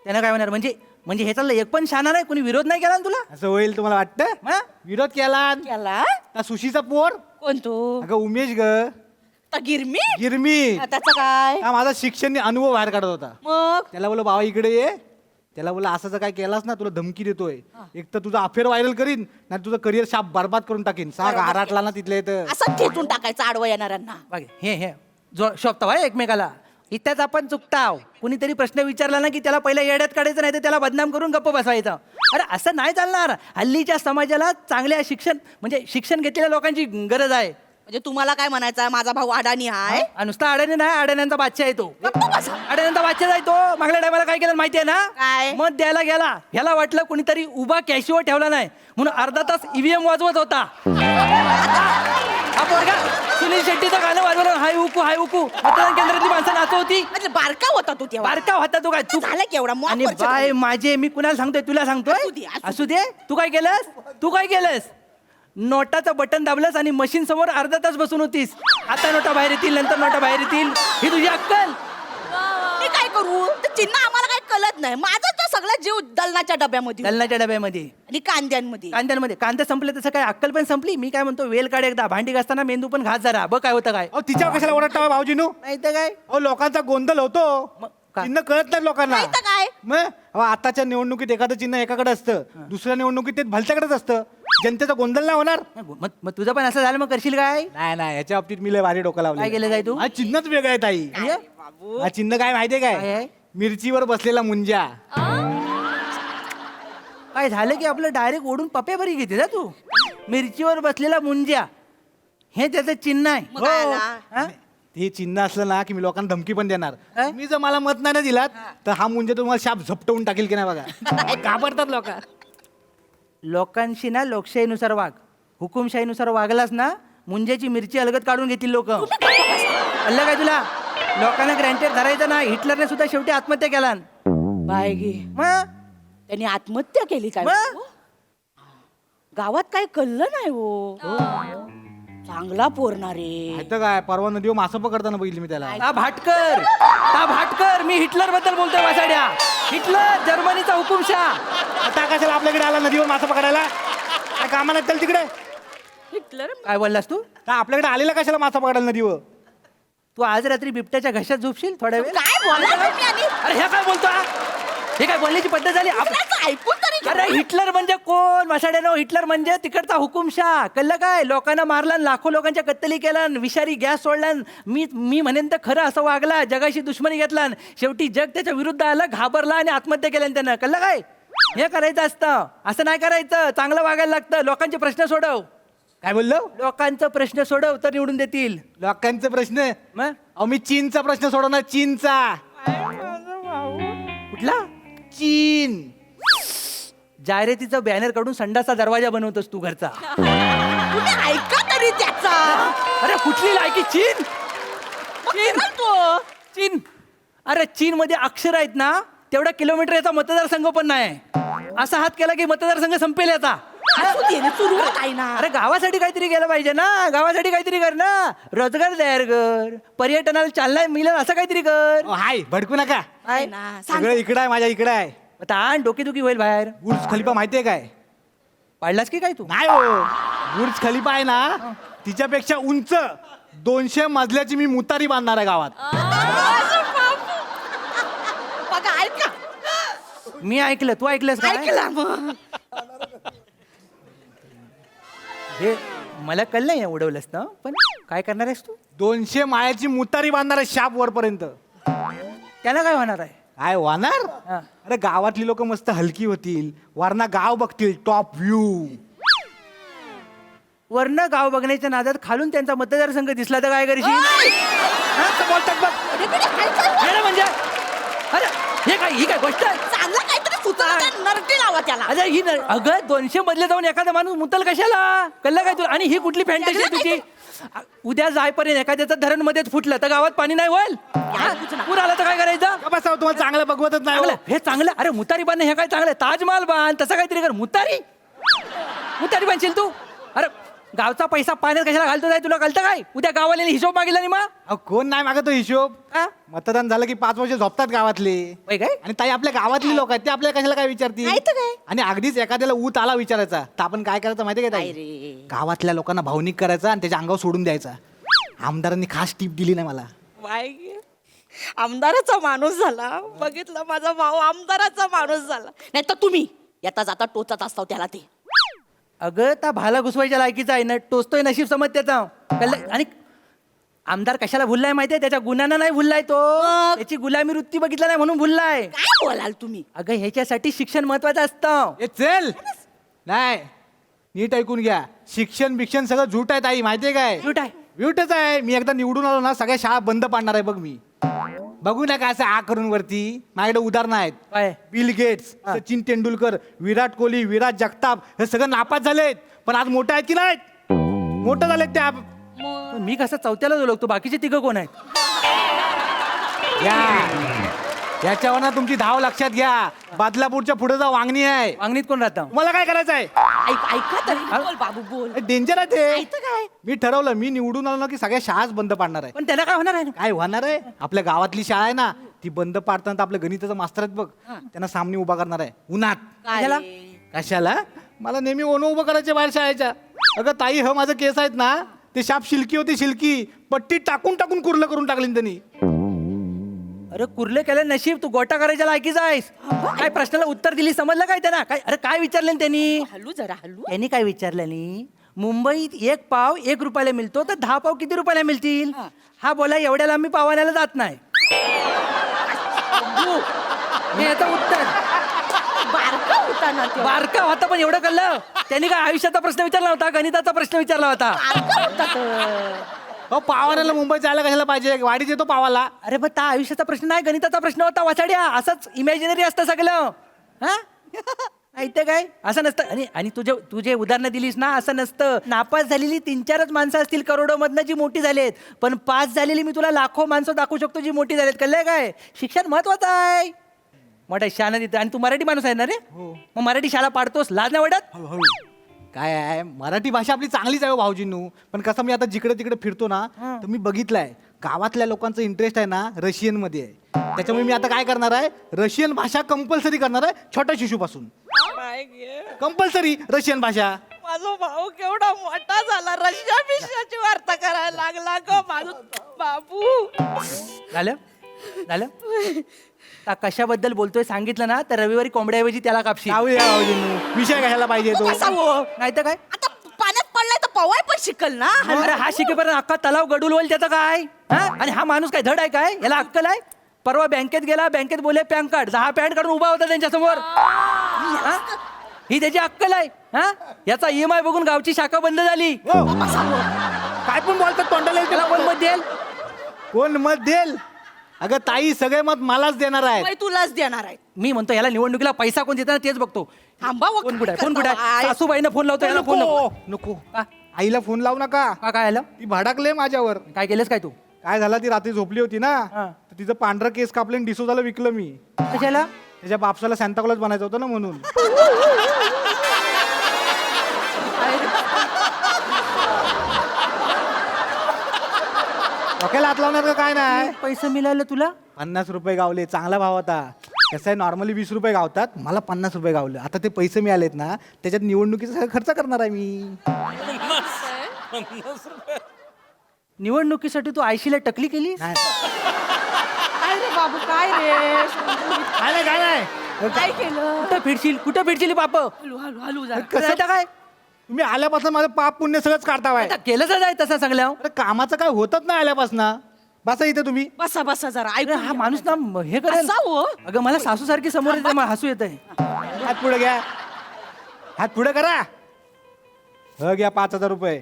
त्यानं काय होणार म्हणजे म्हणजे हे चाललं एक पण शाना नाही, कोणी विरोध नाही केला ना तुला. असं होईल तुम्हाला वाटतं. हा? विरोध केला केला त्या सुशीचा पोर. कोण तो अगं उमेश ग आता गिरमी गिरमी. त्याचं काय हा माझा शिक्षण अनुभव बाहेर काढत होता. मग त्याला बोला बाबा इकडे ये. त्याला बोला असं जर काय केलास ना तुला धमकी देतोय. एक तर तुझा अफेअर व्हायरल करीन नाही तुझं करिअर शाप बरबाद करून टाकीन. सांग आराटला ना तिथल्या इथं. असं खेचून टाकायचं आडवं येणाऱ्यांना. बघ हे जो शोभता भाई एकमेकाला. इथंच आपण चुकताव. कुणीतरी प्रश्न विचारला ना की त्याला पहिल्या येड्यात काढायचं, नाही तर त्याला बदनाम करून गप्प बसवायचं. अरे असं नाही चालणार. हल्लीच्या समाजाला चांगल्या शिक्षण घेतलेल्या लोकांची गरज आहे. म्हणजे तुम्हाला काय म्हणायचं माझा भाऊ अडाणी आहे. नुसता अडाणी नाही, अडाण्यांचा बादशाह आहे तो. अडाण्यांचा बादशाह आहे तो. मागल्या टायमाला काय केलं माहितीये ना. काय? मत द्यायला गेला, ह्याला वाटलं कुणीतरी उभा कॅशिओ ठेवला नाही म्हणून अर्धा तास ईव्हीएम वाजवत होता. हा पोरगा सुनील शेट्टीचं गाणं वाजवलं, हाय हुकू. मतदान केंद्रातली माणसं नाचत होती. म्हणजे बारका होता तू तेव्हा. बारका होता तो काय. तू झालं केवढा मॉक आणि वर्ष बाय झालं. माझे मी कुणाला सांगतोय तुला असू दे, सांगतोय. असू असू दे. तू काय केलंस. नोटाचं बटन दाबलंस आणि मशीन समोर अर्धा तास बसून होतीस. आता नोटा बाहेर येतील, नंतर नोटा बाहेर येतील. ही तुझी अक्कल. मी काय करू ते चिन्ह आम्हाला काही कळत नाही. माझा तो सगळा जीव दलनाच्या डब्यामध्ये दलनाच्या डब्यामध्ये आणि कांद्यांमध्ये कांदे संपले तसं काय अक्कल पण संपली. मी काय म्हणतो वेल काढ एकदा, भांडी घासताना मेंदू पण घास जरा, बघ काय होतं काय. अहो तिच्यावर कशाला ओरडता भाऊजीनू. नाही तर काय. अहो लोकांचा गोंधळ होतो. मग का? चिन्ह कळत नाही लोकांना. नाही तर काय? मग अहो, आताच्या निवडणुकीत एखादं चिन्ह एकाकडे असतं, दुसऱ्या निवडणुकीत ते भलत्याकडेच असतं. जनतेचा गोंधळ नाही होणार. मग तुझं पण असं झालं मग करशील काय. नाही याच्या बाबतीत मी लय भारी डोकं लावलं. काय केलं काय तू? हा चिन्हच वेगळं आहे ताई. हा चिन्ह काय माहितीये काय काय. आहे? मिरचीवर बसलेला मुंजा. काय झालं की आपलं डायरेक्ट ओढून पप्याभरी घेते ना तू. मिरचीवर बसलेला मुंज्या हे त्याचं चिन्ह आहे. मग काय आला? हा? हे चिन्ह असलं ना की मी लोकांना धमकी पण देणार. काय? मी जर मला मत नाही ना दिलात तर हा मुंजा तुम्हाला शाप झपटवून टाकेल की नाही बघा. घाबरतात लोक. लोकांशी ना लोकशाहीनुसार वाग. हुकुमशाहीनुसार वागलास ना मुंज्याची मिरची अलगत काढून घेतील लोक. कळलं काय तुला. लोकांना ग्रँटेड धरायचं ना. हिटलरने सुद्धा शेवटी आत्महत्या केला. बाय गे मग त्यांनी आत्महत्या केली काय. मग? गावात काय कळलं नाही हो. चांगला पोरणारे. माहिती काय परवा नदीवर मासं पकडताना बघितली मी त्याला. ता भाटकर मी हिटलर बद्दल बोलतोय वासाड्या. हिटलर जर्मनीचा हुकुमशाह. आता कशाला आपल्याकडे आला नदीवर मासं पकडायला. काय कामाला चल तिकडे. हिटलर काय बोललास तू. तर आपल्याकडे आलेला कशाला मासा पकडायला नदीवर. तू आज रात्री बिबट्याच्या घशात झोपशील थोड्या वेळ. काय बोला तुम्ही आणि अरे हे काय बोलतो. हे काय बोलण्याची पद्धत झाली. दुसऱ्याचं ऐकून तरी अरे हिटलर म्हणजे कोण मसाड्यानो? हिटलर म्हणजे तिकडचा हुकुमशाह. कळलं काय? लोकांना मारला, लाखो लोकांच्या कत्तली केला, विषारी गॅस सोडला. मी म्हणेन तर खरं असं वागला, जगाशी दुश्मनी घेतला. शेवटी जग त्याच्या विरुद्ध आलं, घाबरला आणि आत्महत्या केल्यानं त्यानं. कळलं काय? हे करायचं असतं, असं नाही करायचं. चांगलं वागायला लागतं. लोकांचे प्रश्न सोडव. काय बोललो? लोकांचा प्रश्न सोडव तर निवडून देतील. लोकांचे प्रश्न? मग अहो मी चीनचा प्रश्न सोडवणार. चीनचा. कुठला? चीन. जाहिरातीचं बॅनर काढून संडाचा दरवाजा बनवतोस तू घरचा. तुम्ही ऐका तरी त्याचा. अरे कुठली लायकी? चीन. चीन तो चीन. अरे चीन मध्ये अक्षर आहेत ना तेवढा किलोमीटर याचा मतदारसंघ पण नाही. असा हात केला की मतदारसंघ संपेल याचा. सुरुवात आहे ना. अरे गावासाठी काहीतरी केलं पाहिजे ना. गावासाठी काहीतरी कर ना. रोजगार तयार कर, पर्यटनाला चालना मिळेल असं काहीतरी कर. हाय भडकू नका. आहे ना. सांग. सगळं इकडं आहे, माझ्या इकडे आहे. आता आण डोकेदुखी होईल बाहेर. बुर्ज खलिफा माहितीये काय? पाडलास की काय तू? नाही हो, बुर्ज खलिफा आहे ना तिच्यापेक्षा उंच 200 मजल्याची मी मुतारी बांधणार आहे गावात. बघा ऐका. मी ऐकलं, तू ऐकलंस का? ऐकला मग. हे मला कळलं नाही उडवलंस ना, पण काय करणार आहेस तू? 200 माळ्याची मुतारी बांधणार आहे शाप वरपर्यंत. त्याला काय होणार आहे? काय होणार? हा. अरे गावातली लोक मस्त हलकी होतील, वरना गाव बघतील, टॉप व्ह्यू. वरनं गाव बघण्याच्या नादात खालून त्यांचा मतदारसंघ दिसला तर काय करशील? हा, तर बोलतात बघ. हे ना म्हणजे अरे हे काय, ही काय गोष्ट आहे? चांगला काहीतरी सुचवा. नरटी लावा त्याला. अरे ही अगं 200 मधले जाऊन एखादा माणूस मुतल कशाला? कळलं काय तुला? आणि ही कुठली फॅन्टसी आहे तुझी? उद्या जायपर्यंत एखाद्याचं धरण मध्येच फुटलं तर गावात पाणी नाही होईल? पूर आला तर काय करायचं? का बसावं, तुम्हाला चांगलं बघवतच नाही हो. चांगलं, हे चांगलं. अरे मुतारी बांधणे हे काय चांगलं? ताजमहाल बांध, तसं काहीतरी कर. मुतारी बांधशील तू? अरे गावचा पैसा पाण्यात कशाला घालतो जाय? तुला कळतं काय? उद्या गावाला हिशोब मागितला नाही मग? अहो, कोण नाही मागतो हिशोब? हा? मतदान झालं की 5 वर्ष झोपतात गावातले. होय काय? आणि ताई आपल्या गावातली लोक आहेत ते आपल्याला कशाला काय विचारतील? नाही तर काय? आणि अगदीच एखाद्याला ऊत आला विचारायचा तर आपण काय करायचं माहितीये का काय ताई? रे? गावातल्या लोकांना भावनिक करायचं आणि त्याच्या अंगावर सोडून द्यायचा. आमदारांनी खास टीप दिली नाही मला. बाई, आमदाराचा माणूस झाला. बघितलं माझा भाऊ आमदाराचा माणूस झाला. नाही तर तुम्ही येता जाता टोचत असता त्याला. ते अगं त्या भाला घुसवायच्या लायकीचा आहे ना, टोचतोय नशीब समज त्याचा. कळलं? आणि आमदार कशाला भुललाय माहितीये? त्याच्या गुन्ह्यानं नाही भुललाय तो, त्याची गुलामी वृत्ती बघितला नाही म्हणून भुललाय. काय बोलाल तुम्ही? अगं ह्याच्यासाठी शिक्षण महत्वाचं असतं. ए चल, नाही नीट ऐकून घ्या. शिक्षण बिक्षण सगळं झूट आहे ताई, माहितीये काय? झूट आहे. झूटच आहे. मी एकदा निवडून आलो ना सगळ्या शाळा बंद पाडणार आहे बघ मी. बघू नका असं आ करून वरती. माझ्याकडे उदाहरणं आहेत. काय? बिल गेट्स, सचिन तेंडुलकर, विराट कोहली, विराट जगताप हे सगळं नापास झालेत, पण आज मोठे आहेत की नाहीत? मोठं झालेत त्या. पण मी कसं चौथ्याला जो लागतो, बाकीचे तिघं कोण आहेत? याच्यावर ना तुमची धाव लक्षात घ्या. बदलापूरच्या पुढे जा वांगणी आहे. वांगणीत कोण राहतं? तुम्हाला काय करायचं आहे? ऐका तरी. बोल बाबू बोल. डेंजर आहे ते. ऐकतं काय? मी ठरवलं, मी निवडून आलो ना की सगळ्या शाळाच बंद पाडणार आहे. पण त्याला काय होणार आहे? काय होणार आहे? आपल्या गावातली शाळा आहे ना ती बंद पाडताना आपलं गणिताचं मास्तर आहेत बघ, त्यांना सामने उभा करणार आहे उन्हात. कशाला? कशाला? मला नेहमी ओनं उभं करायचे बाहेर शाळेच्या. अगं ताई, ह माझं केस आहेत ना ते शाप शिल्की होती, शिल्की पट्टी टाकून टाकून कुर्लं करून टाकली त्यांनी. अरे कुर्ले केलं नशीब, तू गोटा करायच्या लायकीचा आहेस. काय प्रश्नाला उत्तर दिली समजलं काय त्यांना? काय अरे काय विचारलं त्यांनी? हल्लू जरा हल्लू. त्यांनी काय विचारलं नाही? मुंबईत 1 पाव 1 रुपयाला मिळतो तर 10 पाव किती रुपयाला मिळतील? हा बोला एवढ्याला आम्ही पावाण्याला जात नाही. हे याचं उत्तर. बारका होता ना तो. बारका होता पण एवढं कळलं. त्यांनी काय आयुष्याचा प्रश्न विचारला होता? गणिताचा प्रश्न विचारला होता. बारका होता तो. हो, पावाण्याला मुंबईत जायला कशाला पाहिजे? वाढीत येतो पावाला. अरे मग त्या आयुष्याचा प्रश्न नाही, गणिताचा प्रश्न होता. वाचाड्या असंच इमॅजिनरी असतं सगळं. हा ऐकतं काय? असं नसतं. आणि तू जे उदाहरणं दिलीस ना, असं नसतं. नापास झालेली 3-4च माणसं असतील करोडोमधनं जी मोठी झालेत, पण पास झालेली मी तुला लाखो माणसं दाखवू शकतो जी मोठी झालेत. कळलंय काय? शिक्षण महत्वाचं आहे. मोठा शाळा देतं. आणि तू मराठी माणूस आहे ना रे, मग मराठी शाळा पाडतोस, लाज नाही वाटत? हळूहळू. काय आहे, मराठी भाषा आपली चांगलीच आहे हो भाऊजींनू, पण कसं मी आता जिकडे तिकडे फिरतो ना तर मी बघितलंय गावातल्या लोकांचं इंटरेस्ट आहे ना रशियन मध्ये आहे. त्याच्यामुळे मी आता काय करणार आहे, रशियन भाषा कंपल्सरी करणार आहे छोट्या शिशूपासून. कंपल्सरी रशियन भाषा. माझा भाऊ केवढा मोठा झाला, रशिया बिशियाची वार्ता करायला लागला ग माझा बाबू. झालं? झालं का कशाबद्दल बोलतोय सांगितलं ना तर रविवारी कोंबड्याऐवजी त्याला कापशी जाऊ द्या भाऊजींनो, विषय कशाला पाहिजे तो बसावं. नाही तर काय आता पाण्यात पडलाय तर पवाय पण शिकल ना. अरे हा शिकेपर्यंत अख्खा तलाव गडूल होईल त्याचं काय हा? आणि हा माणूस काय धड आहे काय याला अक्कल आहे. परवा बँकेत गेला बँकेत बोले पॅन कार्ड 10 पॅन काढून उभा होता त्यांच्यासमोर. हा? ही त्याची अक्कल आहे हा याचा EMI बघून गावची शाखा बंद झाली. काय पण बोलतात तोंडाला त्याला कोण मत देईल? कोण मत देईल? अगं ताई सगळे मत मलाच देणार आहे. बाई, तुलाच देणार आहे. मी म्हणतो याला निवडणुकीला पैसा कोण देताना तेच बघतो. थांबा व कोण कुठे आहे? काय कोण कुठे आहे? करता बाई? सासूबाईनं फोन लावतो याला फोन नको लावतो. नको का? आईला फोन लावू नका. काय आलं ती भडकले माझ्यावर. काय केलंस काय तू काय झालं, ती रात्री झोपली होती ना, हा. तर तिचं पांढरं केस कापले आणि डिसोजाला विकलं मी. कशाला? त्याच्या बापसाला सॅन्ताक्लॉज बनायचं होतं ना म्हणून. डोक्याला हात लावणार का काय नाही. पैसे मिळाले तुला? 50 रुपये गावले, चांगला भाव होता. कसं आहे, नॉर्मली 20 रुपये गावतात, मला 50 रुपये गावले. आता ते पैसे मिळालेत ना, त्याच्यात निवडणुकीचा सगळा खर्च करणार आहे मी. निवडणुकीसाठी तू आयशीला टकली केली? नाही काय रे बाबू काय रे. काय नाही, काय नाही. काय केलं. कुठं फिरशील बाप? हलू हलू हलू जरा. कसं काय तुम्ही आल्यापासून माझं पाप पुण्य सगळंच काढतावाय. आता केलं जाय तसं सगळ्या. अरे कामाचं काय होतच नाही आल्यापासून. बसा इथे तुम्ही. बसा बसा जरा अरे ऐकून हा घ्या. माणूस ना हे करेल. असा हो. अगं मला सासू सारखी समोर येते मला हसू येत आहे. हात पुढे घ्या, हात पुढे करा. घ्या 5000 रुपये.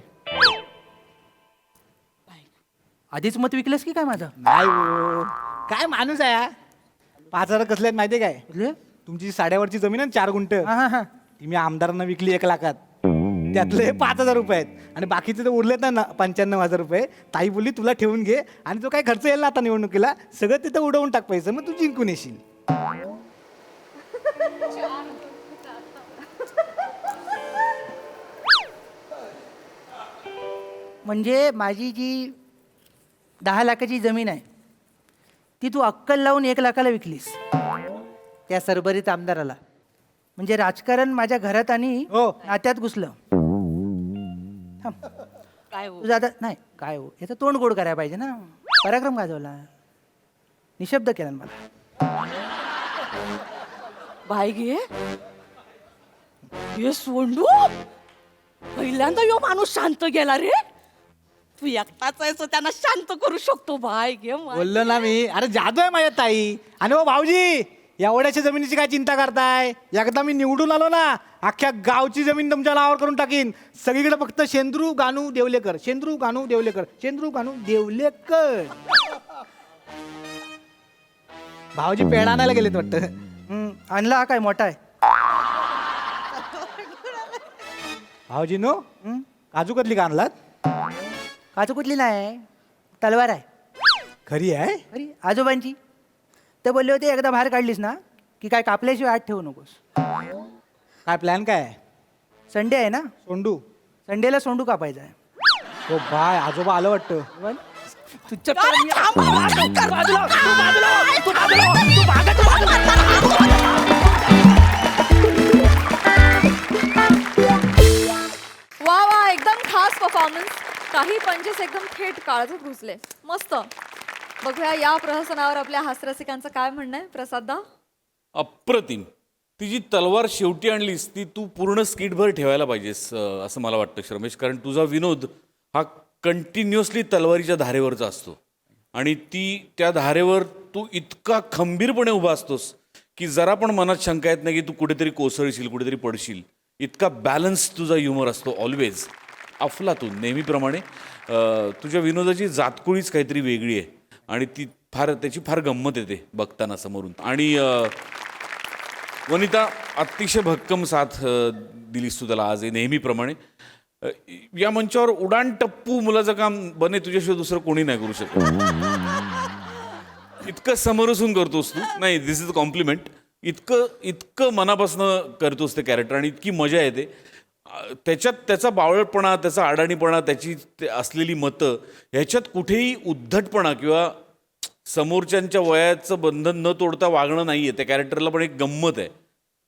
आधीच मत विकलंस की काय माझं? नाही हो. काय माणूस आहे हा? 5000 कसले आहेत माहितीये काय? कुठले? तुमची साड्यावरची जमीन आहे ना 4 गुंठ, हा, हा, हा. ती मी आमदारांना विकली 1 लाखात. त्यातले 5000 रुपये आहेत आणि बाकीचे तर उरलेत ना 95,000 रुपये. ताई बोलली तुला ठेवून घे आणि जो काय खर्च येईल ना आता निवडणुकीला सगळं तिथं उडवून टाक पैसे, मग तू जिंकून येशील. म्हणजे माझी जी 10 लाखाची जमीन आहे ती तू अक्कल लावून 1 लाखाला विकलीस त्या सरभरीत आमदाराला. म्हणजे राजकारण माझ्या घरात आणि हो. नात्यात घुसलं. थांब. काय हो. तुझं आता नाही काय हो याचं तोंड गोड करायला पाहिजे ना. पराक्रम गाजवला, निशब्द केला ना मला. बाय घे हे सोंडू. पहिल्यांदा यो माणूस शांत गेला रे. तू एकटाच आहेस त्यांना शांत करू शकतो. बाय घे बोललो ना मी. अरे जादू आहे माझ्या ताई. आणि हो भाऊजी, एवढ्याच्या जमिनीची काय चिंता करताय? एकदा मी निवडून आलो ना, अख्ख्या गावची जमीन तुमच्या नावावर करून टाकीन. सगळीकडे फक्त शेंद्रू गानू देवलेकर, शेंद्रू गानू देवलेकर, शेंद्रू गानू देवलेकर. भाऊजी पेढा आणायला गेलेत वाटतं. आणला हा काय मोठा आहे. भाऊजी नो काजू कतली का आणलात? काजू कुठली नाही तलवार आहे. खरी आहे? अरे आजोबांची. ते बोलले होते एकदा बाहेर काढलीस ना की काय कापल्याशिवाय आत ठेवू नकोस. काय प्लॅन काय आहे? संडे आहे ना, सोंडू. संडेला सोंडू कापायचा आहे. हो बाय, आजोबा आलं वाटतं. तुझ्या अरे थांब बाबा, तू कर. तू बाजूला. वा वा एकदम खास परफॉर्मन्स. काही पंचेस एकदम थेट काळजात घुसले. मस्त. बघूया या प्रहसनावर आपल्या हास्यरसिकांचं काय म्हणणं आहे. प्रसादा. अप्रतिम. ती जी तलवार शेवटी आणलीस ती तू पूर्ण स्किटभर ठेवायला पाहिजेस असं मला वाटतं श्रमेश. कारण तुझा विनोद हा कंटिन्युअसली तलवारीच्या धारेवरचा असतो आणि त्या धारेवर तू इतका खंबीरपणे उभा असतोस की जरा पण मनात शंका येत नाही की तू कुठेतरी कोसळशील, कुठेतरी पडशील. इतका बॅलन्स तुझा ह्युमर असतो ऑलवेज. अफलातून नेहमीप्रमाणे. तुझ्या विनोदाची जातकुळीच काहीतरी वेगळी आहे आणि त्याची फार गंमत येते बघताना समोरून. आणि वनिता अतिशय भक्कम साथ दिलीस तू त्याला आज नेहमीप्रमाणे. या मंचावर उडाण टप्पू मुलाचं काम बने तुझ्याशिवाय दुसरं कोणी नाही करू शकत. इतकं समरसून करतोस तू. नाही, दिस इज अ कॉम्प्लिमेंट. इतकं मनापासून करतोस ते कॅरेक्टर आणि इतकी मजा येते त्याच्यात. त्याचा बावळटपणा, त्याचा अडाणीपणा, त्याची असलेली मतं ह्याच्यात कुठेही उद्धटपणा किंवा समोरच्यांच्या वयाचं बंधन न तोडता वागणं नाही आहे. त्या कॅरेक्टरला पण एक गंमत आहे.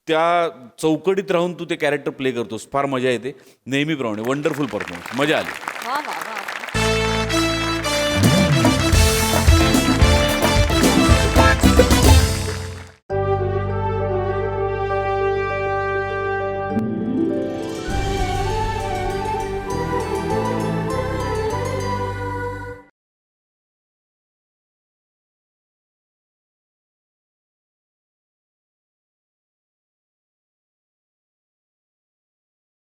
त्या चौकटीत राहून तू ते कॅरेक्टर प्ले करतोस. फार मजा येते नेहमीप्रमाणे. Wonderful performance. मजा आली. वा वा.